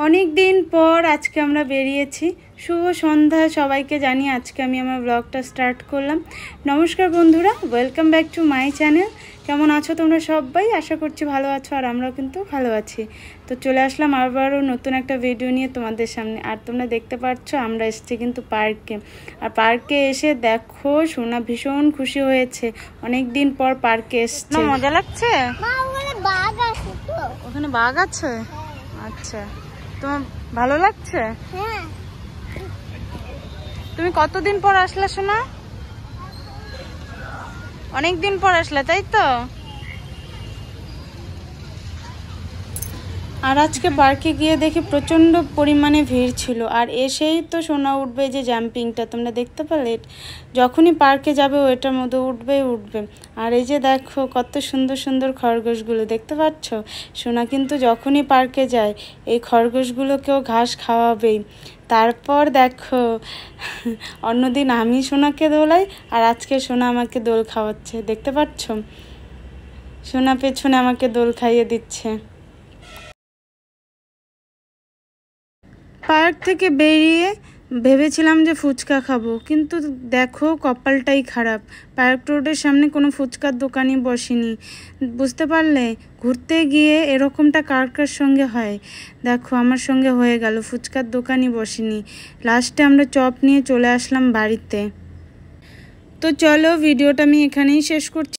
অনেক দিন পর আজকে আমরা বেরিয়েছি। শুভ সন্ধ্যা সবাইকে জানিয়ে আজকে আমি আমার ব্লগটা স্টার্ট করলাম। নমস্কার বন্ধুরা, welcome back to my channel. কেমন আছো তোমরা সবাই? আশা করছি ভালো আছো, আর আমরাও কিন্তু ভালো আছি। তো চলে আসলাম আবারও নতুন একটা ভিডিও নিয়ে তোমাদের সামনে। আর তোমরা দেখতে পাচ্ছ আমরা এসেছি কিন্তু পার্কে। আর পার্কে এসে দেখো সোনা ভীষণ খুশি হয়েছে, অনেক দিন পর পার্কে এসছে। মজা লাগছে? ওখানে বাঘ আছে? আচ্ছা, তোমার ভালো লাগছে? হ্যাঁ। তুমি কতদিন পর আসলে সোনা? অনেক দিন পর আসলে, তাই তো? আর আজকে পার্কে গিয়ে দেখি প্রচণ্ড পরিমাণে ভিড় ছিল। আর এসেই তো সোনা উঠবে, যে জাম্পিংটা তোমরা দেখতে পেলে, যখনই পার্কে যাবে ওইটার মধ্যে উঠবে। আর এই যে দেখো কত সুন্দর সুন্দর খরগোশগুলো দেখতে পাচ্ছ। সোনা কিন্তু যখনই পার্কে যায় এই খরগোশগুলোকেও ঘাস খাওয়াবেই। তারপর দেখো অন্যদিন আমি সোনাকে দোলাই, আর আজকে সোনা আমাকে দোল খাওয়াচ্ছে, দেখতে পাচ্ছ? সোনা পেছনে আমাকে দোল খাইয়ে দিচ্ছে। পার্ক থেকে বেরিয়ে ভেবেছিলাম যে ফুচকা খাবো, কিন্তু দেখো কপালটাই খারাপ, পার্ক রোডের সামনে কোনো ফুচকার দোকানই বসেনি। বুঝতে পারলে, ঘুরতে গিয়ে এরকমটা কার কার সঙ্গে হয়? দেখো আমার সঙ্গে হয়ে গেল, ফুচকার দোকানই বসেনি। লাস্টে আমরা চপ নিয়ে চলে আসলাম বাড়িতে। তো চলো ভিডিওটা আমি এখানেই শেষ করছি।